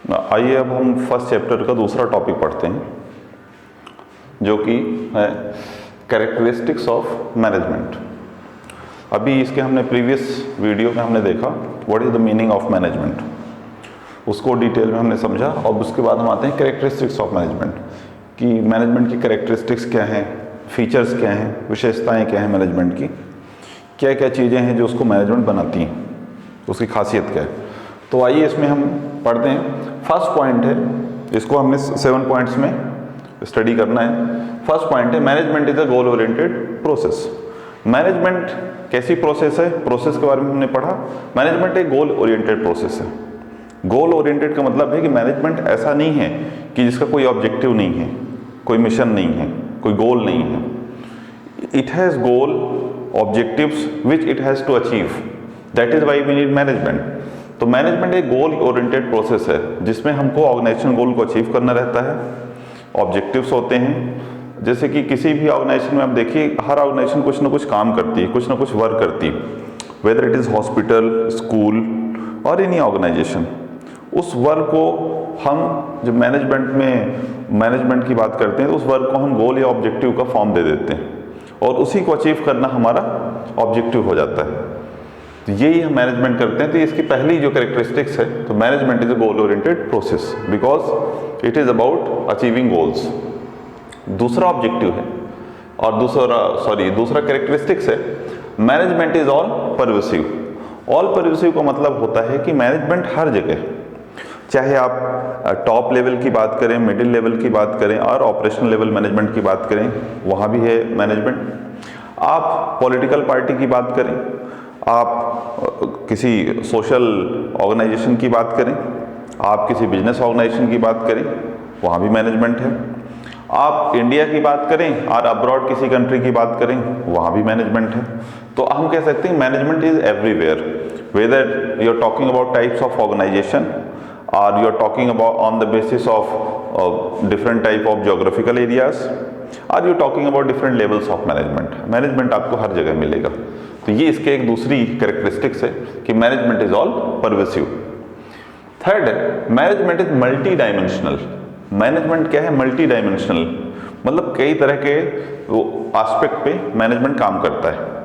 आइए अब हम फर्स्ट चैप्टर का दूसरा टॉपिक पढ़ते हैं, जो कि है कैरेक्टरिस्टिक्स ऑफ मैनेजमेंट। अभी इसके हमने प्रीवियस वीडियो में हमने देखा what is the meaning of management, उसको डिटेल में हमने समझा। और उसके बाद हम आते हैं कैरेक्टरिस्टिक्स ऑफ मैनेजमेंट, कि मैनेजमेंट की कैरेक्टरिस्टिक्स क्या हैं, फीचर्स क्या हैं, विशेषताएं क्या हैं मैनेजमेंट की, क्या क्या चीज़ें हैं जो उसको मैनेजमेंट बनाती हैं, उसकी खासियत क्या है। तो आइए इसमें हम पढ़ते हैं। फर्स्ट पॉइंट है, इसको हमने 7 पॉइंट्स में स्टडी करना है। फर्स्ट पॉइंट है management is a goal oriented process. Management कैसी प्रोसेस है, प्रोसेस के बारे में हमने पढ़ा। मैनेजमेंट एक गोल ओरिएंटेड प्रोसेस है। गोल ओरिएंटेड का मतलब है कि मैनेजमेंट ऐसा नहीं है कि जिसका कोई ऑब्जेक्टिव नहीं है, कोई मिशन नहीं है, कोई गोल नहीं है। It has goal, objectives which it has to achieve, that is why we need management. तो मैनेजमेंट एक गोल ओरिएंटेड प्रोसेस है जिसमें हमको ऑर्गेनाइजेशन गोल को अचीव करना रहता है। ऑब्जेक्टिव्स होते हैं, जैसे कि किसी भी ऑर्गेनाइजेशन में आप देखिए, हर ऑर्गेनाइजेशन कुछ ना कुछ काम करती है, कुछ ना कुछ वर्क करती है, whether it is hospital, school और एनी ऑर्गेनाइजेशन। उस वर्क को हम जब मैनेजमेंट की बात करते हैं तो उस वर्क को हम गोल या ऑब्जेक्टिव का फॉर्म दे देते हैं और उसी को अचीव करना हमारा ऑब्जेक्टिव हो जाता है। तो यही हम मैनेजमेंट करते हैं। तो इसकी पहली जो कैरेक्टरिस्टिक्स है, तो management is a goal oriented process because it is about achieving goals. दूसरा ऑब्जेक्टिव है और दूसरा कैरेक्टरिस्टिक्स है management is all pervasive. All pervasive का मतलब होता है कि मैनेजमेंट हर जगह, चाहे आप टॉप लेवल की बात करें, मिडिल लेवल की बात करें और ऑपरेशनल लेवल मैनेजमेंट की बात करें, वहाँ भी है मैनेजमेंट। आप पॉलिटिकल पार्टी की बात करें, आप किसी सोशल ऑर्गेनाइजेशन की बात करें, आप किसी बिजनेस ऑर्गेनाइजेशन की बात करें, वहाँ भी मैनेजमेंट है। आप इंडिया की बात करें और अब्रॉड किसी कंट्री की बात करें, वहाँ भी मैनेजमेंट है। तो हम कह सकते हैं management is everywhere, whether you are talking about types of organisation or you are talking about on the basis of different type of geographical areas, or you are talking about different levels of management. Management आपको हर जगह मिलेगा। तो ये इसके एक दूसरी characteristics है कि management is all pervasive. Third है management is multi dimensional. Management क्या है? मल्टी डायमेंशनल, मतलब कई तरह के एस्पेक्ट पे मैनेजमेंट काम करता है।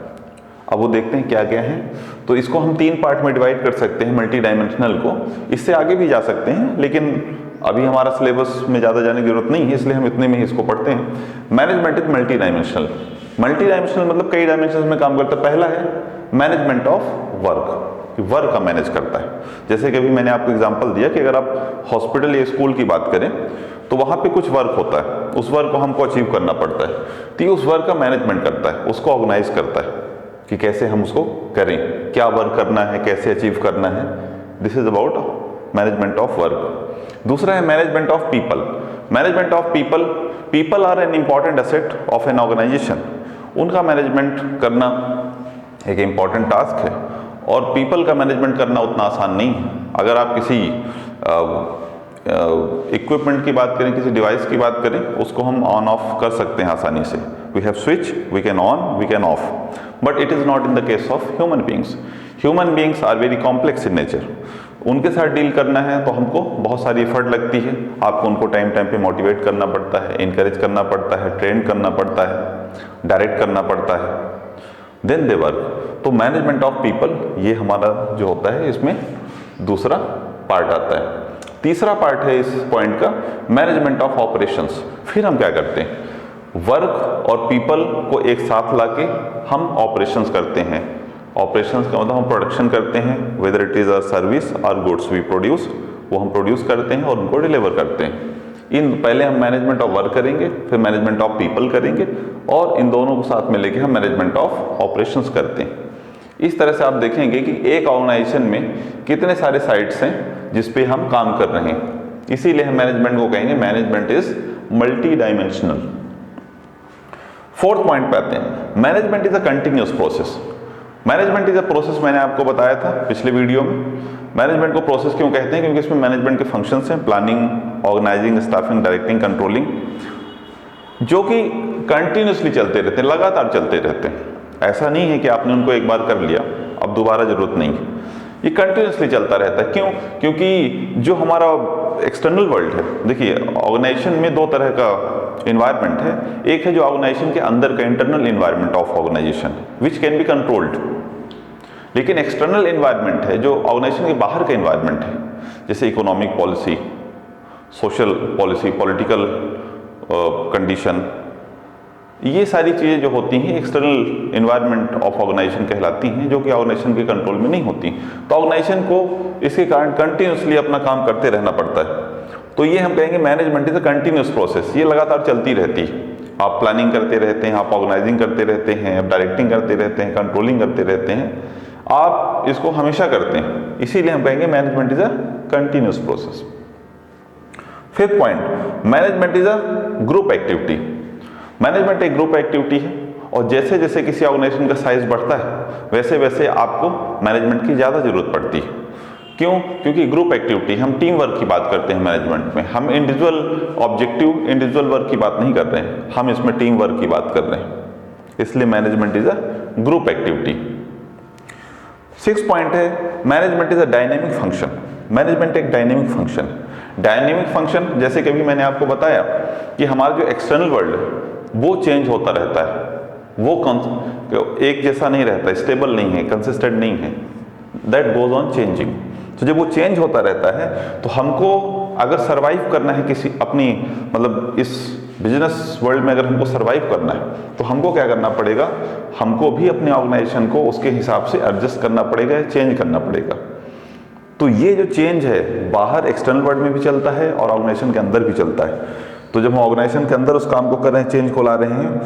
अब वो देखते हैं क्या क्या है। तो इसको हम 3 पार्ट में डिवाइड कर सकते हैं मल्टी डायमेंशनल को। इससे आगे भी जा सकते हैं, लेकिन अभी हमारा सिलेबस में ज़्यादा जाने की जरूरत नहीं है, इसलिए हम इतने में ही इसको पढ़ते हैं। Management is multi dimensional. Multi dimensional मतलब कई डायमेंशन में काम करता है। पहला है मैनेजमेंट ऑफ वर्क, वर्क का मैनेज करता है। जैसे कि अभी मैंने आपको एग्जाम्पल दिया कि अगर आप हॉस्पिटल या स्कूल की बात करें तो वहाँ पे कुछ वर्क होता है, उस वर्क को हमको अचीव करना पड़ता है। तो ये उस वर्क का मैनेजमेंट करता है, उसको ऑर्गेनाइज करता है कि कैसे हम उसको करें, क्या वर्क करना है, कैसे अचीव करना है। This is about management of work. दूसरा है management of people. Management of people, people are an important asset of an organisation. उनका मैनेजमेंट करना एक इंपॉर्टेंट टास्क है और पीपल का मैनेजमेंट करना उतना आसान नहीं है। अगर आप किसी इक्विपमेंट की बात करें, किसी डिवाइस की बात करें, उसको हम ऑन ऑफ कर सकते हैं आसानी से। We have switch, we can on, we can off, but it is not in the case of human beings. Human beings are very complex in nature. उनके साथ डील करना है तो हमको बहुत सारी एफर्ट लगती है। आपको उनको टाइम टाइम पे मोटिवेट करना पड़ता है, इनकरेज करना पड़ता है, ट्रेन करना पड़ता है, डायरेक्ट करना पड़ता है, देन दे वर्क। तो मैनेजमेंट ऑफ पीपल ये हमारा जो होता है, इसमें दूसरा पार्ट आता है। तीसरा पार्ट है इस पॉइंट का मैनेजमेंट ऑफ ऑपरेशंस। फिर हम क्या करते हैं? वर्क और पीपल को एक साथ लाके हम ऑपरेशंस करते हैं। ऑपरेशंस का मतलब हम प्रोडक्शन करते हैं, whether it is a service और गुड्स वी प्रोड्यूस, वो हम प्रोड्यूस करते हैं और उनको डिलीवर करते हैं। पहले हम मैनेजमेंट ऑफ वर्क करेंगे, फिर मैनेजमेंट ऑफ पीपल करेंगे और इन दोनों को साथ में लेके हम मैनेजमेंट ऑफ ऑपरेशंस करते हैं। इस तरह से आप देखेंगे कि एक ऑर्गेनाइजेशन में कितने सारे साइट्स हैं जिस पे हम काम कर रहे हैं। इसीलिए हम मैनेजमेंट को कहेंगे management is multi dimensional. Fourth point पे आते हैं, management is a continuous process. Management is a process, मैंने आपको बताया था पिछले वीडियो में। मैनेजमेंट को प्रोसेस क्यों कहते हैं? क्योंकि इसमें मैनेजमेंट के फंक्शंस हैं, planning, organising, staffing, directing, controlling, जो कि कंटिन्यूसली चलते रहते हैं, लगातार चलते रहते हैं। ऐसा नहीं है कि आपने उनको एक बार कर लिया अब दोबारा जरूरत नहीं है, ये कंटिन्यूसली चलता रहता है। क्यों? क्योंकि जो हमारा एक्सटर्नल वर्ल्ड है, देखिए ऑर्गेनाइजेशन में दो तरह का इन्वायरमेंट है। एक है जो ऑर्गेनाइजेशन के अंदर का internal environment of organisation which can be controlled, लेकिन एक्सटर्नल इन्वायरमेंट है जो ऑर्गेनाइजेशन के बाहर का इन्वायरमेंट है, जैसे economic policy, social policy, political condition, ये सारी चीज़ें जो होती हैं एक्सटर्नल इन्वायरमेंट ऑफ ऑर्गेनाइजेशन कहलाती हैं, जो कि ऑर्गेनाइजेशन के कंट्रोल में नहीं होती। तो ऑर्गेनाइजेशन को इसके कारण कंटिन्यूसली अपना काम करते रहना पड़ता है। तो ये हम कहेंगे management is a continuous process, ये लगातार चलती रहती है। आप प्लानिंग करते रहते हैं, आप ऑर्गेनाइजिंग करते रहते हैं, आप डायरेक्टिंग करते रहते हैं, कंट्रोलिंग करते रहते हैं, आप इसको हमेशा करते हैं, इसीलिए हम कहेंगे management is a continuous process. Fifth point, management is a group activity. Management एक ग्रुप एक्टिविटी है और जैसे जैसे किसी ऑर्गेनाइजेशन का साइज बढ़ता है वैसे वैसे आपको मैनेजमेंट की ज़्यादा जरूरत पड़ती है। क्यों? क्योंकि ग्रुप एक्टिविटी, हम टीम वर्क की बात करते हैं मैनेजमेंट में, हम इंडिविजुअल ऑब्जेक्टिव, इंडिविजुअल वर्क की बात नहीं कर रहे हैं, हम इसमें टीम वर्क की बात कर रहे हैं, इसलिए management is a group activity. Six point है, management is a dynamic function. Management एक डायनेमिक फंक्शन है। डायनेमिक फंक्शन, जैसे कभी मैंने आपको बताया कि हमारा जो एक्सटर्नल वर्ल्ड है वो चेंज होता रहता है, वो एक जैसा नहीं रहता, स्टेबल नहीं है, कंसिस्टेंट नहीं है, दैट गोज ऑन चेंजिंग। तो जब वो चेंज होता रहता है तो हमको अगर सरवाइव करना है किसी अपनी मतलब इस बिजनेस वर्ल्ड में, अगर हमको सरवाइव करना है तो हमको क्या करना पड़ेगा, हमको भी अपने ऑर्गेनाइजेशन को उसके हिसाब से एडजस्ट करना पड़ेगा, चेंज करना पड़ेगा। तो ये जो चेंज है बाहर एक्सटर्नल वर्ल्ड में भी चलता है और ऑर्गेनाइजेशन के अंदर भी चलता है। तो जब हम ऑर्गेनाइजेशन के अंदर उस काम को कर रहे हैं, चेंज को ला रहे हैं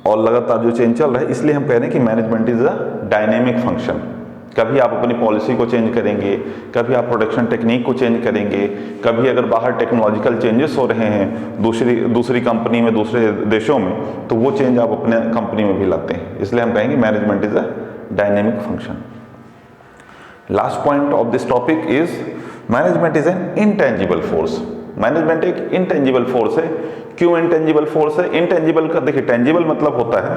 और लगातार जो चेंज चल रहा है, इसलिए हम कह रहे हैं कि management is a dynamic function. कभी आप अपनी पॉलिसी को चेंज करेंगे, कभी आप प्रोडक्शन टेक्निक को चेंज करेंगे, कभी अगर बाहर टेक्नोलॉजिकल चेंजेस हो रहे हैं दूसरी कंपनी में, दूसरे देशों में, तो वो चेंज आप अपने कंपनी में भी लाते हैं, इसलिए हम कहेंगे management is a dynamic function. Last point of this topic is management is an intangible force. Management एक इनटेंजिबल फोर्स है। क्यों इनटेंजिबल फोर्स है? इनटेंजिबल का देखिए, टेंजिबल मतलब होता है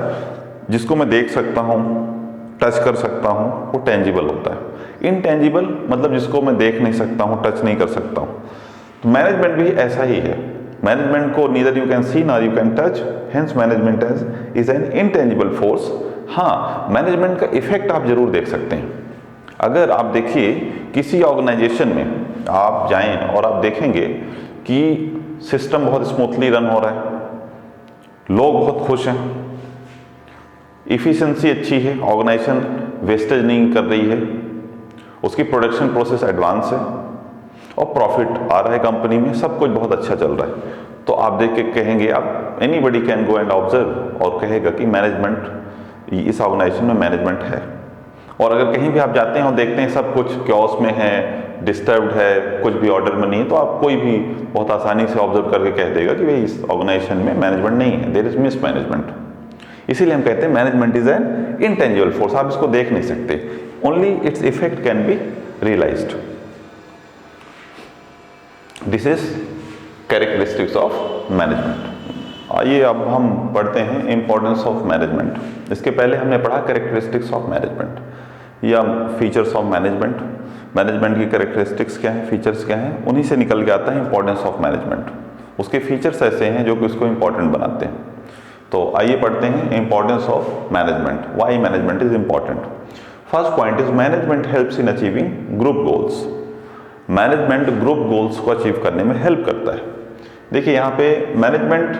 जिसको मैं देख सकता हूँ, टच कर सकता हूँ, वो टेंजिबल होता है। इनटेंजिबल मतलब जिसको मैं देख नहीं सकता हूँ, टच नहीं कर सकता हूँ। तो मैनेजमेंट भी ऐसा ही है। मैनेजमेंट को neither you can see nor you can touch, hence management is an intangible force. हाँ, मैनेजमेंट का इफेक्ट आप जरूर देख सकते हैं। अगर आप देखिए किसी ऑर्गेनाइजेशन में आप जाएं और आप देखेंगे कि सिस्टम बहुत स्मूथली रन हो रहा है, लोग बहुत खुश हैं, इफिशिएंसी अच्छी है, ऑर्गेनाइजेशन वेस्टेज नहीं कर रही है, उसकी प्रोडक्शन प्रोसेस एडवांस है और प्रॉफिट आ रहा है कंपनी में, सब कुछ बहुत अच्छा चल रहा है, तो आप देख के कहेंगे, आप anybody can go and observe और कहेगा कि मैनेजमेंट, इस ऑर्गेनाइजेशन में मैनेजमेंट है। और अगर कहीं भी आप जाते हैं और देखते हैं सब कुछ क्योस में है, डिस्टर्ब्ड है, कुछ भी ऑर्डर में नहीं है, तो आप कोई भी बहुत आसानी से ऑब्जर्व करके कह देगा कि भाई इस ऑर्गेनाइजेशन में मैनेजमेंट नहीं है, देयर इज मिस मैनेजमेंट। इसीलिए हम कहते हैं management is an intangible force. आप इसको देख नहीं सकते, only its effect can be realised. This is characteristics of management. आइए अब हम पढ़ते हैं इंपॉर्टेंस ऑफ मैनेजमेंट। इसके पहले हमने पढ़ा कैरेक्टरिस्टिक्स ऑफ मैनेजमेंट या फीचर्स ऑफ मैनेजमेंट। मैनेजमेंट की कैरेक्टरिस्टिक्स क्या है, फीचर्स क्या हैं, उन्हीं से निकल के आता है इंपॉर्टेंस ऑफ मैनेजमेंट। उसके फीचर्स ऐसे हैं जो कि उसको इंपॉर्टेंट बनाते हैं। तो आइए पढ़ते हैं importance of management, why management is important. First point is management helps in achieving group goals. Management group goals को अचीव करने में हेल्प करता है। देखिए यहाँ पे मैनेजमेंट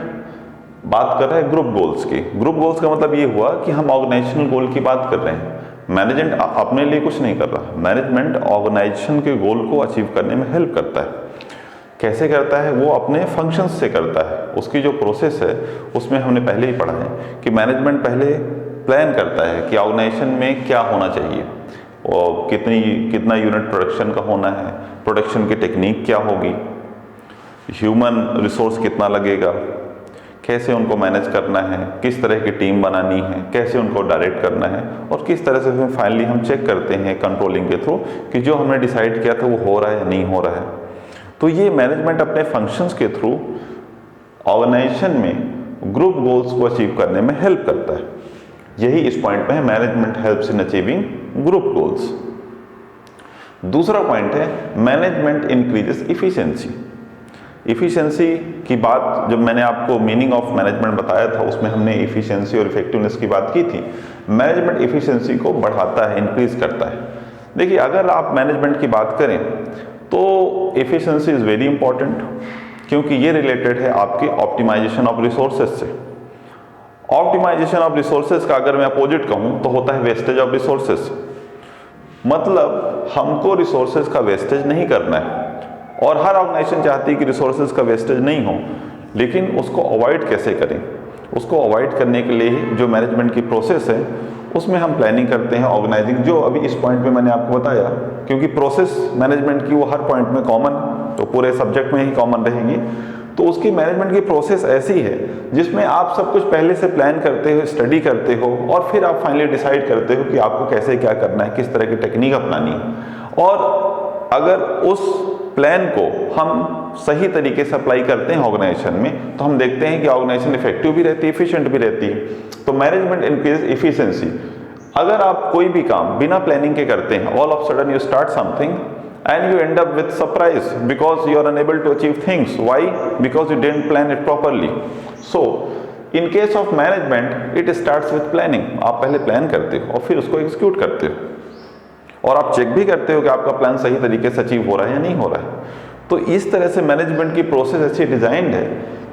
बात कर रहा है ग्रुप गोल्स की। ग्रुप गोल्स का मतलब ये हुआ कि हम ऑर्गेनाइजेशनल गोल की बात कर रहे हैं। मैनेजमेंट अपने लिए कुछ नहीं कर रहा, मैनेजमेंट ऑर्गेनाइजेशन के गोल को अचीव करने में हेल्प करता है। कैसे करता है? वो अपने फंक्शंस से करता है। उसकी जो प्रोसेस है उसमें हमने पहले ही पढ़ा है कि मैनेजमेंट पहले प्लान करता है कि ऑर्गेनाइजेशन में क्या होना चाहिए और कितना यूनिट प्रोडक्शन का होना है, प्रोडक्शन की टेक्निक क्या होगी, ह्यूमन रिसोर्स कितना लगेगा, कैसे उनको मैनेज करना है, किस तरह की टीम बनानी है, कैसे उनको डायरेक्ट करना है, और किस तरह से फिर फाइनली हम चेक करते हैं कंट्रोलिंग के थ्रू कि जो हमने डिसाइड किया था वो हो रहा है या नहीं हो रहा है। तो ये मैनेजमेंट अपने फंक्शंस के थ्रू ऑर्गेनाइजेशन में ग्रुप गोल्स को अचीव करने में हेल्प करता है। यही इस पॉइंट पे है, management helps in achieving group goals. दूसरा पॉइंट है मैनेजमेंट इंक्रीजेस इफिशिएंसी। इफिशिएंसी की बात जब मैंने आपको मीनिंग ऑफ मैनेजमेंट बताया था उसमें हमने इफिशिएंसी और इफेक्टिवनेस की बात की थी। मैनेजमेंट इफिशिएंसी को बढ़ाता है, इंक्रीज करता है। देखिए अगर आप मैनेजमेंट की बात करें तो इफिशिएंसी इज वेरी इंपॉर्टेंट, क्योंकि ये रिलेटेड है आपके ऑप्टिमाइजेशन ऑफ रिसोर्सेज से। ऑप्टिमाइजेशन ऑफ रिसोर्सेज का अगर मैं अपोजिट कहूँ तो होता है वेस्टेज ऑफ रिसोर्सेज। मतलब हमको रिसोर्सेज का वेस्टेज नहीं करना है, और हर ऑर्गेनाइजेशन चाहती है कि रिसोर्सेज का वेस्टेज नहीं हो, लेकिन उसको अवॉइड कैसे करें। उसको अवॉइड करने के लिए जो मैनेजमेंट की प्रोसेस है उसमें हम प्लानिंग करते हैं, ऑर्गेनाइजिंग, जो अभी इस पॉइंट पे मैंने आपको बताया, क्योंकि प्रोसेस मैनेजमेंट की वो हर पॉइंट में कॉमन, तो पूरे सब्जेक्ट में ही कॉमन रहेगी। तो उसकी मैनेजमेंट की प्रोसेस ऐसी है जिसमें आप सब कुछ पहले से प्लान करते हो, स्टडी करते हो, और फिर आप फाइनली डिसाइड करते हो कि आपको कैसे क्या करना है, किस तरह की टेक्निक अपनानी है। और अगर उस प्लान को हम सही तरीके से अप्लाई करते हैं ऑर्गेनाइजेशन में, तो हम देखते हैं कि ऑर्गेनाइजेशन इफेक्टिव भी रहती है, एफिशिएंट भी रहती है। तो मैनेजमेंट इंक्रीज एफिशिएंसी। अगर आप कोई भी काम बिना प्लानिंग के करते हैं, all of sudden you start something and you end up with surprise because you are unable to achieve things. Why? Because you didn't plan it properly. So in case of management it starts with planning. आप पहले plan करते हो और फिर उसको execute करते हो, और आप चेक भी करते हो कि आपका प्लान सही तरीके से अचीव हो रहा है या नहीं हो रहा है। तो इस तरह से मैनेजमेंट की प्रोसेस ऐसी डिजाइंड है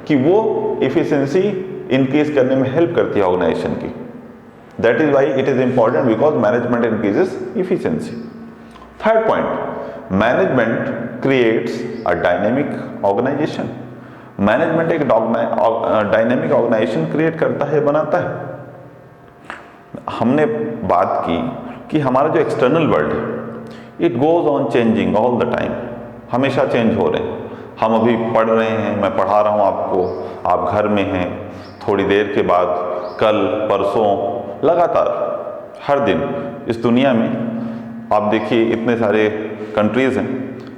कि वो इफिशिएंसी इंक्रीज करने में हेल्प करती है ऑर्गेनाइजेशन की। That is why it is important, because management increases efficiency. Third point, management creates a dynamic organisation. Management एक डायनेमिक ऑर्गेनाइजेशन क्रिएट करता है, बनाता है। हमने बात की कि हमारा जो एक्सटर्नल वर्ल्ड है it goes on changing all the time, हमेशा चेंज हो रहे हैं। हम अभी पढ़ रहे हैं, मैं पढ़ा रहा हूँ आपको, आप घर में हैं, थोड़ी देर के बाद कल परसों, लगातार हर दिन इस दुनिया में आप देखिए इतने सारे कंट्रीज़ हैं,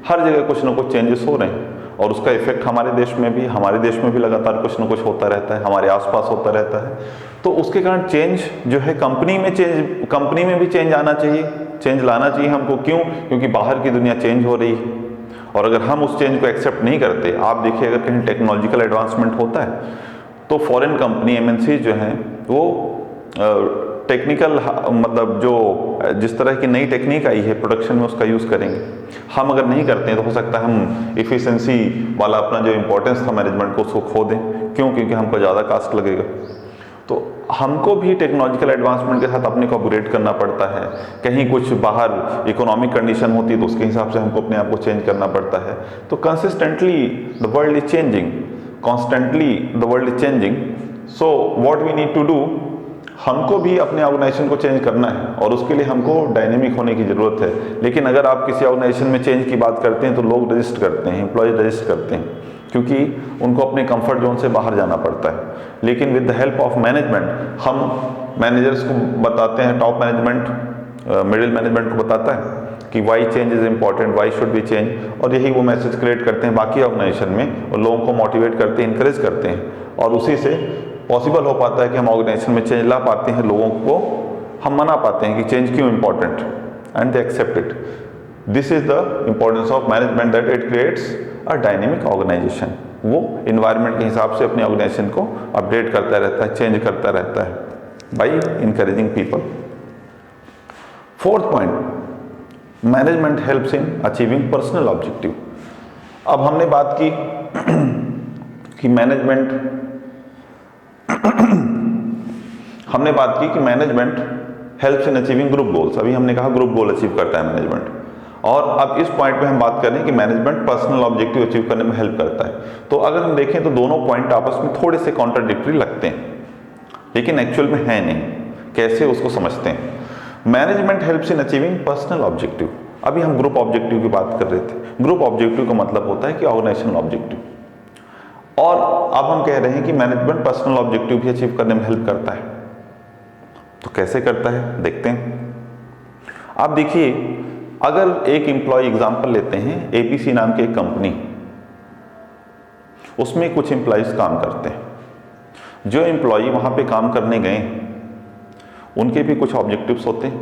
हर जगह कुछ ना कुछ चेंजेस हो रहे हैं, और उसका इफेक्ट हमारे देश में भी लगातार कुछ ना कुछ होता रहता है, हमारे आसपास होता रहता है। तो उसके कारण चेंज जो है कंपनी में भी चेंज आना चाहिए, चेंज लाना चाहिए हमको। क्यों? क्योंकि बाहर की दुनिया चेंज हो रही है, और अगर हम उस चेंज को एक्सेप्ट नहीं करते, आप देखिए अगर कहीं टेक्नोलॉजिकल एडवांसमेंट होता है तो फॉरेन कंपनी एमएनसी जो हैं वो टेक्निकल मतलब जो जिस तरह की नई टेक्निक आई है प्रोडक्शन में उसका यूज़ करेंगे। हम अगर नहीं करते हैं तो हो सकता है हम इफ़िशिएंसी वाला अपना जो इम्पोर्टेंस था मैनेजमेंट को उसको खो दें। क्यों? क्योंकि हमको ज़्यादा कास्ट लगेगा। तो हमको भी टेक्नोलॉजिकल एडवांसमेंट के साथ अपने को अपग्रेड करना पड़ता है। कहीं कुछ बाहर इकोनॉमिक कंडीशन होती है तो उसके हिसाब से हमको अपने आप को चेंज करना पड़ता है। तो consistently the world is changing, constantly the world is changing. So what we need to do, हमको भी अपने ऑर्गेनाइजेशन को चेंज करना है, और उसके लिए हमको डायनेमिक होने की ज़रूरत है। लेकिन अगर आप किसी ऑर्गेनाइजेशन में चेंज की बात करते हैं तो लोग रजिस्ट करते हैं, एम्प्लॉयज रजिस्ट करते हैं, क्योंकि उनको अपने कंफर्ट जोन से बाहर जाना पड़ता है। लेकिन with the help of management हम मैनेजर्स को बताते हैं, टॉप मैनेजमेंट मिडिल मैनेजमेंट को बताता है कि why change is important, why should be change, और यही वो मैसेज क्रिएट करते हैं बाकी ऑर्गेनाइजेशन में, और लोगों को मोटिवेट करते हैं, इंकरेज करते हैं, और उसी से पॉसिबल हो पाता है कि हम ऑर्गेनाइजेशन में चेंज ला पाते हैं। लोगों को हम मना पाते हैं कि चेंज क्यों important, and they accept it. This is the importance of management, that it creates a dynamic organisation. वो इन्वायरमेंट के हिसाब से अपने ऑर्गेनाइजेशन को अपडेट करता रहता है, चेंज करता रहता है by encouraging people. Fourth point, management helps in achieving personal objective. अब हमने बात की कि management helps in achieving group goals. अभी हमने कहा ग्रुप गोल अचीव करता है मैनेजमेंट, और अब इस पॉइंट पे हम बात करें कि मैनेजमेंट पर्सनल ऑब्जेक्टिव अचीव करने में हेल्प करता है। तो अगर हम देखें तो दोनों पॉइंट आपस में थोड़े से कॉन्ट्राडिक्टरी लगते हैं, लेकिन एक्चुअल में है नहीं। कैसे, उसको समझते हैं। Management helps in achieving personal objective. अभी हम ग्रुप ऑब्जेक्टिव की बात कर रहे थे। ग्रुप ऑब्जेक्टिव का मतलब होता है कि ऑर्गेनाइजेशनल ऑब्जेक्टिव, और अब हम कह रहे हैं कि मैनेजमेंट पर्सनल ऑब्जेक्टिव भी अचीव करने में हेल्प करता है। तो कैसे करता है, देखते हैं। आप देखिए, अगर एक एम्प्लॉय एग्जांपल लेते हैं, एपीसी नाम की एक कंपनी, उसमें कुछ एम्प्लॉयज काम करते हैं। जो एम्प्लॉय वहां पे काम करने गए उनके भी कुछ ऑब्जेक्टिव्स होते हैं,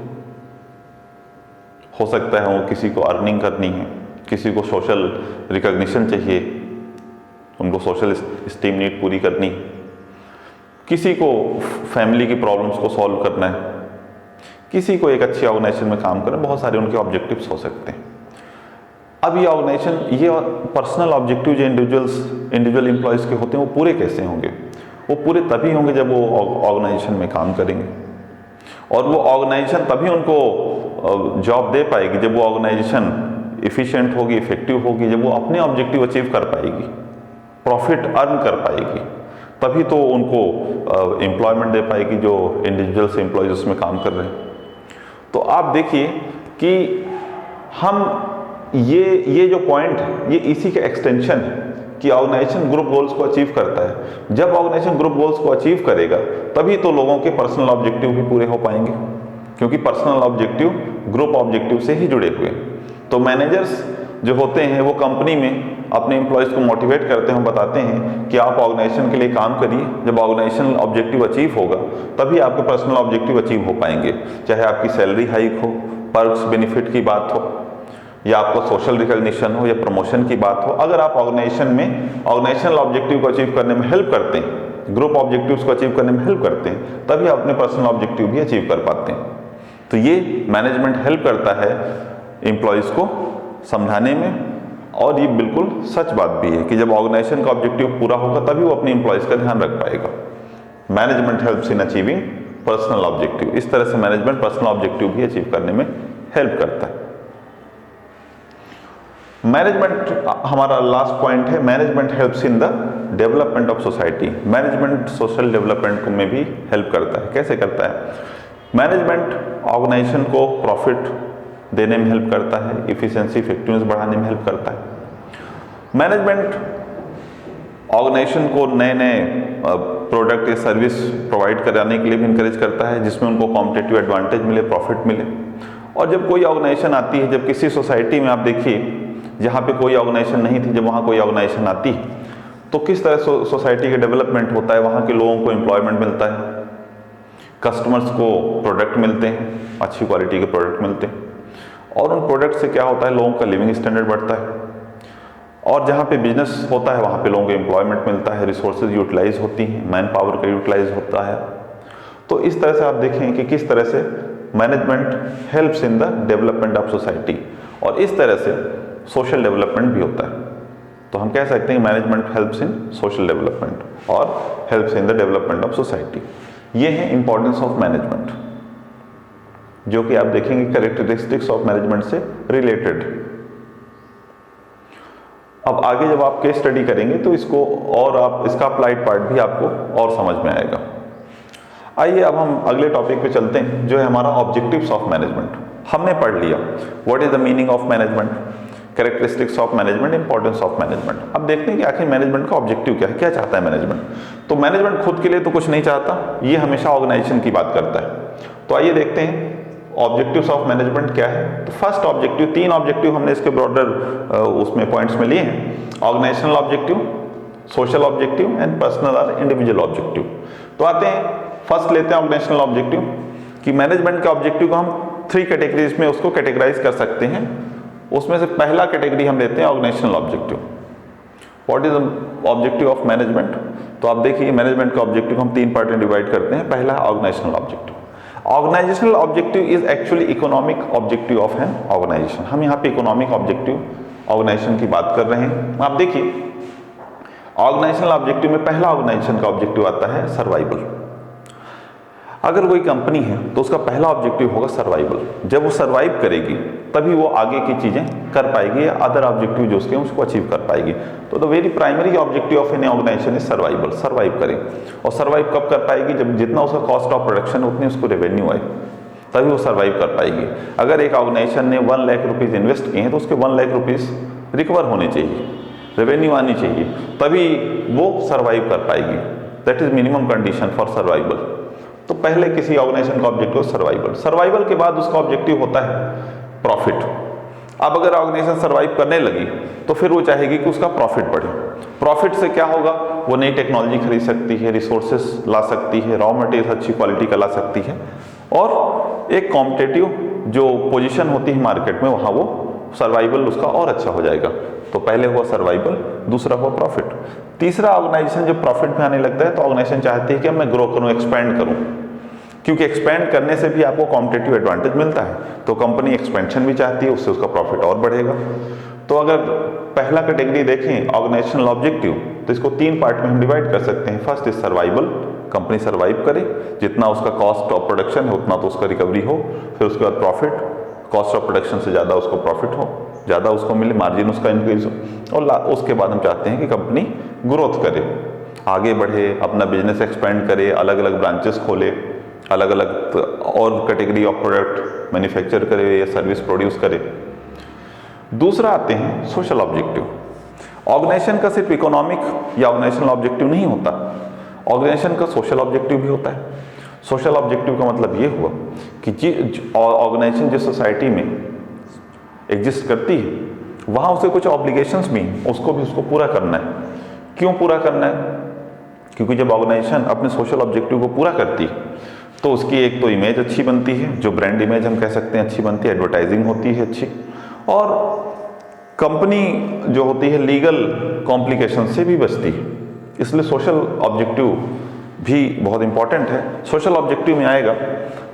हो सकता है वो किसी को अर्निंग करनी है, किसी को सोशल रिकॉग्निशन चाहिए, उनको सोशल स्टीम नीड पूरी करनी है, किसी को फैमिली की प्रॉब्लम्स को सॉल्व करना है, किसी को एक अच्छी ऑर्गेनाइजेशन में काम करना, बहुत सारे उनके ऑब्जेक्टिव्स हो सकते हैं। अब ये ऑर्गेनाइजेशन, ये पर्सनल ऑब्जेक्टिव जो इंडिविजुअल एम्प्लॉयज़ के होते हैं, वो पूरे कैसे होंगे? वो पूरे तभी होंगे जब वो ऑर्गेनाइजेशन में काम करेंगे, और वो ऑर्गेनाइजेशन तभी उनको जॉब दे पाएगी जब वो ऑर्गेनाइजेशन इफ़िशिएंट होगी, इफेक्टिव होगी, जब वो अपने ऑब्जेक्टिव अचीव कर पाएगी, प्रॉफिट अर्न कर पाएगी, तभी तो उनको एम्प्लॉयमेंट दे पाएगी जो इंडिविजुअल्स एम्प्लॉयज उसमें काम कर रहे हैं। तो आप देखिए कि हम ये जो पॉइंट है, ये इसी का एक्सटेंशन है कि ऑर्गेनाइजेशन ग्रुप गोल्स को अचीव करता है। जब ऑर्गेनाइजेशन ग्रुप गोल्स को अचीव करेगा तभी तो लोगों के पर्सनल ऑब्जेक्टिव भी पूरे हो पाएंगे, क्योंकि पर्सनल ऑब्जेक्टिव ग्रुप ऑब्जेक्टिव से ही जुड़े हुए हैं। तो मैनेजर्स जो होते हैं वो कंपनी में अपने एम्प्लॉयज़ को मोटिवेट करते हैं, बताते हैं कि आप ऑर्गेनाइजेशन के लिए काम करिए। जब ऑर्गेनाइजेशनल ऑब्जेक्टिव अचीव होगा तभी आपके पर्सनल ऑब्जेक्टिव अचीव हो पाएंगे, चाहे आपकी सैलरी हाइक हो, पर्क्स बेनिफिट की बात हो, या आपको सोशल रिकॉग्निशन हो, या प्रमोशन की बात हो। अगर आप ऑर्गेनाइजेशन में ऑर्गेनाइजेशनल ऑब्जेक्टिव को अचीव करने में हेल्प करते हैं, ग्रुप ऑब्जेक्टिव्स को अचीव करने में हेल्प करते हैं, तभी आप अपने पर्सनल ऑब्जेक्टिव भी अचीव कर पाते हैं। तो ये मैनेजमेंट हेल्प करता है एम्प्लॉयज़ को समझाने में, और ये बिल्कुल सच बात भी है कि जब ऑर्गेनाइजेशन का ऑब्जेक्टिव पूरा होगा तभी वो अपनी एम्प्लॉयज़ का ध्यान रख पाएगा। Management helps in achieving personal objective. इस तरह से मैनेजमेंट पर्सनल ऑब्जेक्टिव भी अचीव करने में हेल्प करता है। मैनेजमेंट, हमारा लास्ट पॉइंट है, management helps in the development of society. Management social development में भी हेल्प करता है। कैसे करता है? मैनेजमेंट ऑर्गेनाइजेशन को प्रॉफिट देने में हेल्प करता है, इफिशिएंसी इफेक्टिवनेस बढ़ाने में हेल्प करता है। मैनेजमेंट ऑर्गेनाइजेशन को नए नए प्रोडक्ट या सर्विस प्रोवाइड कराने के लिए भी इंकरेज करता है, जिसमें उनको कॉम्पिटिटिव एडवांटेज मिले, प्रॉफिट मिले। और जब कोई ऑर्गेनाइजेशन आती है, जब किसी सोसाइटी में आप देखिए जहाँ पे कोई ऑर्गेनाइजेशन नहीं थी, जब वहाँ कोई ऑर्गेनाइजेशन आती है तो किस तरह सोसाइटी का डेवलपमेंट होता है, वहाँ के लोगों को एम्प्लॉयमेंट मिलता है, कस्टमर्स को प्रोडक्ट मिलते हैं, अच्छी क्वालिटी के प्रोडक्ट मिलते हैं, और उन प्रोडक्ट से क्या होता है, लोगों का लिविंग स्टैंडर्ड बढ़ता है। और जहाँ पे बिजनेस होता है वहाँ पे लोगों को एम्प्लॉयमेंट मिलता है, रिसोर्सेज यूटिलाइज होती हैं, मैन पावर का यूटिलाइज होता है। तो इस तरह से आप देखें कि किस तरह से management helps in the development of society, और इस तरह से सोशल डेवलपमेंट भी होता है। तो हम कह सकते हैं management helps in social development और helps in the development of society. ये है इंपॉर्टेंस ऑफ मैनेजमेंट, जो कि आप देखेंगे कैरेक्टरिस्टिक्स ऑफ मैनेजमेंट से रिलेटेड। अब आगे जब आप केस स्टडी करेंगे तो इसको और आप इसका अप्लाइड पार्ट भी आपको और समझ में आएगा। आइए अब हम अगले टॉपिक पे चलते हैं, जो है हमारा ऑब्जेक्टिव्स ऑफ मैनेजमेंट। हमने पढ़ लिया what is the meaning of management, characteristics of management, importance of management. अब देखते हैं कि आखिर मैनेजमेंट का ऑब्जेक्टिव क्या है, क्या चाहता है मैनेजमेंट। तो मैनेजमेंट खुद के लिए तो कुछ नहीं चाहता, ये हमेशा ऑर्गेनाइजेशन की बात करता है। तो आइए देखते हैं ऑब्जेक्टिव्स ऑफ मैनेजमेंट क्या है। तो फर्स्ट ऑब्जेक्टिव, 3 ऑब्जेक्टिव हमने इसके ब्रॉडर उसमें पॉइंट्स में लिए हैं, organisational objective, social objective and personal और इंडिविजुअल ऑब्जेक्टिव। तो आते हैं, फर्स्ट लेते हैं ऑर्गेनाइजेशनल ऑब्जेक्टिव, कि मैनेजमेंट के ऑब्जेक्टिव को हम 3 कैटेगरीज में उसको कैटेगराइज कर सकते हैं। उसमें से पहला कैटेगरी हम लेते हैं organisational objective. What is the objective of management? तो आप देखिए मैनेजमेंट का ऑब्जेक्टिव हम 3 पार्ट में डिवाइड करते हैं। पहला organisational objective. Organisational objective is actually economic objective of an organisation. हम यहाँ पे इकोनॉमिक ऑब्जेक्टिव ऑर्गेनाइजेशन की बात कर रहे हैं। आप देखिए ऑर्गेनाइजेशनल ऑब्जेक्टिव में पहला ऑर्गेनाइजेशन का ऑब्जेक्टिव आता है सर्वाइवल। अगर कोई कंपनी है तो उसका पहला ऑब्जेक्टिव होगा सर्वाइवल। जब वो सर्वाइव करेगी तभी वो आगे की चीजें कर पाएगी, अदर ऑब्जेक्टिव जो उसके उसको अचीव कर पाएगी। तो the very primary objective of an organisation is survival, survive करे। और सर्वाइव कब कर पाएगी? जब जितना उसका कॉस्ट ऑफ प्रोडक्शन है उतनी उसको रेवेन्यू आए, तभी वो सर्वाइव कर पाएगी। अगर एक ऑर्गेनाइजेशन ने 1 लाख रुपीज इन्वेस्ट किए हैं तो उसके 1 लाख रुपीज रिकवर होने चाहिए, रेवेन्यू आनी चाहिए, तभी वो सर्वाइव कर पाएगी। That is minimum condition for survival. तो पहले किसी ऑर्गेनाइजेशन का ऑब्जेक्टिव सर्वाइवल। सर्वाइवल के बाद उसका ऑब्जेक्टिव होता है प्रॉफिट। अब अगर ऑर्गेनाइजेशन सर्वाइव करने लगी तो फिर वो चाहेगी कि उसका प्रॉफिट बढ़े। प्रॉफिट से क्या होगा? वो नई टेक्नोलॉजी खरीद सकती है, रिसोर्सेस ला सकती है, रॉ मटेरियल अच्छी क्वालिटी का ला सकती है, और एक कॉम्पिटिटिव जो पोजीशन होती है मार्केट में वहाँ वो सर्वाइवल उसका और अच्छा हो जाएगा। तो पहले हुआ सर्वाइवल, दूसरा हुआ प्रॉफिट। तीसरा, ऑर्गेनाइजेशन जब प्रॉफिट में आने लगता है तो ऑर्गेनाइजेशन चाहती है कि मैं ग्रो करूँ, एक्सपेंड करूँ, क्योंकि एक्सपेंड करने से भी आपको कॉम्पिटिटिव एडवांटेज मिलता है। तो कंपनी एक्सपेंशन भी चाहती है, उससे उसका प्रॉफिट और बढ़ेगा। तो अगर पहला कैटेगरी देखें ऑर्गेनाइजेशनल ऑब्जेक्टिव, तो इसको 3 पार्ट में हम डिवाइड कर सकते हैं। First is survival, company survive करे, जितना उसका कॉस्ट ऑफ प्रोडक्शन है उतना तो उसका रिकवरी हो। फिर उसके बाद प्रॉफिट, कॉस्ट ऑफ प्रोडक्शन से ज़्यादा उसको प्रॉफिट हो, ज़्यादा उसको मिले, मार्जिन उसका इंक्रीज हो। और उसके बाद हम चाहते हैं कि कंपनी ग्रोथ करे, आगे बढ़े, अपना बिजनेस एक्सपेंड करे, अलग अलग ब्रांचेस खोले, अलग अलग और कैटेगरी ऑफ प्रोडक्ट मैन्युफैक्चर करे या सर्विस प्रोड्यूस करे। दूसरा आते हैं सोशल ऑब्जेक्टिव। ऑर्गेनाइजेशन का सिर्फ इकोनॉमिक या ऑर्गेनाइजेशनल ऑब्जेक्टिव नहीं होता, ऑर्गेनाइजेशन का सोशल ऑब्जेक्टिव भी होता है। सोशल ऑब्जेक्टिव का मतलब ये हुआ कि ऑर्गेनाइजेशन जिस सोसाइटी में एग्जिस्ट करती है वहाँ उसे कुछ ऑब्लिगेशंस भी हैं, उसको पूरा करना है। क्यों पूरा करना है? क्योंकि जब ऑर्गेनाइजेशन अपने सोशल ऑब्जेक्टिव को पूरा करती है तो उसकी एक तो इमेज अच्छी बनती है, जो ब्रांड इमेज हम कह सकते हैं अच्छी बनती है, एडवर्टाइजिंग होती है अच्छी, और कंपनी जो होती है लीगल कॉम्प्लिकेशन से भी बचती है। इसलिए सोशल ऑब्जेक्टिव भी बहुत इंपॉर्टेंट है। सोशल ऑब्जेक्टिव में आएगा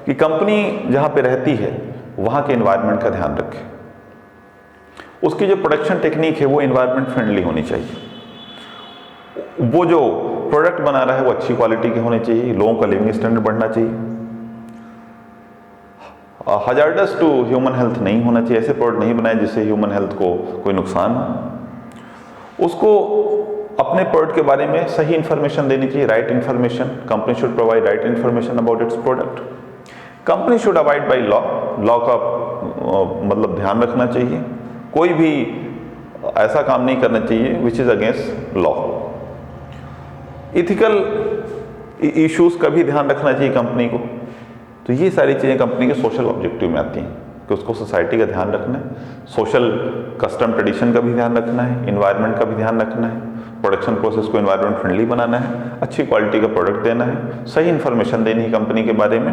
कि कंपनी जहाँ पे रहती है वहाँ के एनवायरनमेंट का ध्यान रखे, उसकी जो प्रोडक्शन टेक्निक है वो एनवायरनमेंट फ्रेंडली होनी चाहिए, वो जो प्रोडक्ट बना रहा है वो अच्छी क्वालिटी के होने चाहिए, लोगों का लिविंग स्टैंडर्ड बढ़ना चाहिए, हजार्डस टू ह्यूमन हेल्थ नहीं होना चाहिए, ऐसे प्रोडक्ट नहीं बनाए जिससे ह्यूमन हेल्थ को कोई नुकसान हो। उसको अपने प्रोडक्ट के बारे में सही इंफॉर्मेशन देनी चाहिए, right information. Company should provide right information about it's product. Company should abide by law, law का मतलब ध्यान रखना चाहिए, कोई भी ऐसा काम नहीं करना चाहिए which is against law. Ethical issues का भी ध्यान रखना चाहिए कंपनी को। तो ये सारी चीज़ें कंपनी के सोशल ऑब्जेक्टिव में आती हैं कि उसको सोसाइटी का ध्यान रखना है, सोशल कस्टम ट्रेडिशन का भी ध्यान रखना है, इन्वायरमेंट का भी ध्यान रखना है, प्रोडक्शन प्रोसेस को इन्वायरमेंट फ्रेंडली बनाना है, अच्छी क्वालिटी का प्रोडक्ट देना है, सही इन्फॉर्मेशन देनी है कंपनी के बारे में,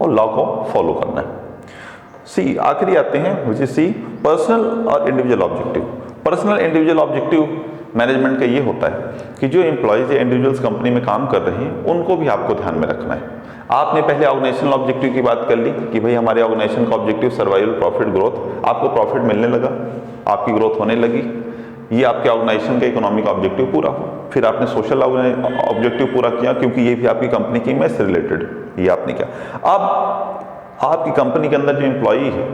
और लॉ को फॉलो करना है। सी, आखिरी आते हैं विच इज सी, पर्सनल और individual objective. Personal individual objective management का ये होता है कि जो एम्प्लॉयज़ या इंडिविजुअल्स कंपनी में काम कर रहे हैं उनको भी आपको ध्यान में रखना है। आपने पहले ऑर्गेनाइजेशनल ऑब्जेक्टिव की बात कर ली कि भाई हमारे ऑर्गेनाइजेशन का ऑब्जेक्टिव सर्वाइवल, प्रॉफिट, ग्रोथ। आपको प्रॉफिट मिलने लगा, आपकी ग्रोथ होने लगी, ये आपके ऑर्गेनाइजेशन का इकोनॉमिक ऑब्जेक्टिव पूरा हो। फिर आपने सोशल ऑब्जेक्टिव पूरा किया क्योंकि ये भी आपकी कंपनी की इमेज से रिलेटेड, ये आपने किया। अब आपकी कंपनी के अंदर जो एम्प्लॉई है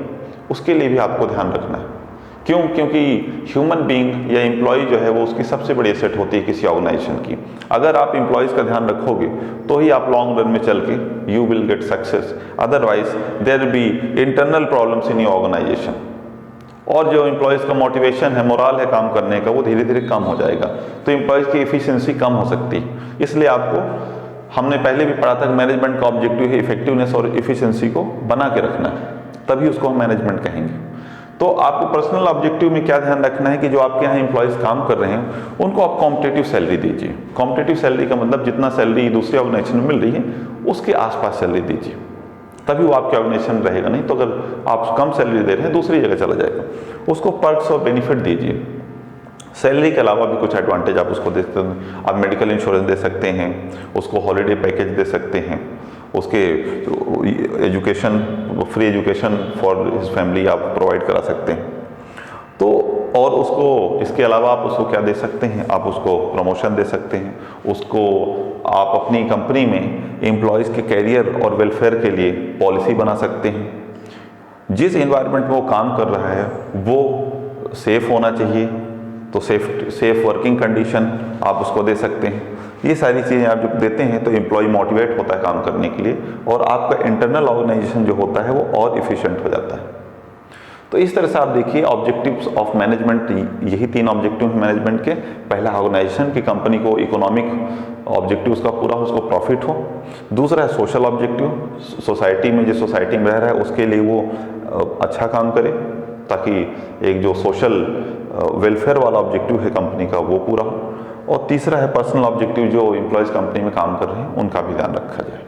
उसके लिए भी आपको ध्यान रखना है। क्यों? क्योंकि ह्यूमन बीइंग या एम्प्लॉय जो है वो उसकी सबसे बड़ी एसेट होती है किसी ऑर्गेनाइजेशन की। अगर आप एम्प्लॉयज़ का ध्यान रखोगे तो ही आप लॉन्ग रन में चल के you will get success, otherwise there be internal problems in your organisation. और जो एम्प्लॉयज़ का मोटिवेशन है, मोराल है काम करने का, वो धीरे धीरे कम हो जाएगा, तो एम्प्लॉयज़ की एफिशिएंसी कम हो सकती है। इसलिए आपको, हमने पहले भी पढ़ा था कि मैनेजमेंट का ऑब्जेक्टिव है इफेक्टिवनेस और एफिशिएंसी को बना के रखना, तभी उसको हम मैनेजमेंट कहेंगे। तो आपको पर्सनल ऑब्जेक्टिव में क्या ध्यान रखना है कि जो आपके यहाँ एम्प्लॉयज़ काम कर रहे हैं उनको आप कॉम्पिटिटिव सैलरी दीजिए। कॉम्पिटिटिव सैलरी का मतलब जितना सैलरी दूसरे ऑर्गेनाइजेशन में मिल रही है उसके आसपास सैलरी दीजिए, तभी वो आपके ऑर्गेनाइजेशन रहेगा। नहीं तो अगर आप कम सैलरी दे रहे हैं दूसरी जगह चला जाएगा। उसको पर्क्स और बेनिफिट दीजिए। सैलरी के अलावा भी कुछ एडवांटेज आप उसको दे सकते हैं। आप मेडिकल इंश्योरेंस दे सकते हैं, उसको हॉलीडे पैकेज दे सकते हैं, उसके education, free education for his family आप प्रोवाइड करा सकते हैं। तो और उसको, इसके अलावा आप उसको क्या दे सकते हैं, आप उसको प्रमोशन दे सकते हैं, उसको आप अपनी कंपनी में एम्प्लॉयज़ के कैरियर और वेलफेयर के लिए पॉलिसी बना सकते हैं। जिस एनवायरनमेंट में वो काम कर रहा है वो सेफ़ होना चाहिए, तो सेफ वर्किंग कंडीशन आप उसको दे सकते हैं। ये सारी चीज़ें आप जब देते हैं तो एम्प्लॉय मोटिवेट होता है काम करने के लिए, और आपका इंटरनल ऑर्गेनाइजेशन जो होता है वो और इफ़िशिएंट हो जाता है। तो इस तरह से आप देखिए ऑब्जेक्टिव्स ऑफ मैनेजमेंट, यही 3 ऑब्जेक्टिव हैं मैनेजमेंट के। पहला, ऑर्गेनाइजेशन की कंपनी को इकोनॉमिक ऑब्जेक्टिव उसका पूरा हो, उसको प्रॉफिट हो। दूसरा है सोशल ऑब्जेक्टिव, सोसाइटी में, जिस सोसाइटी में रह रहा है उसके लिए वो अच्छा काम करे, ताकि एक जो सोशल वेलफेयर वाला ऑब्जेक्टिव है कंपनी का वो पूरा हो। और तीसरा है पर्सनल ऑब्जेक्टिव, जो एम्प्लॉयज़ कंपनी में काम कर रहे हैं उनका भी ध्यान रखा जाए।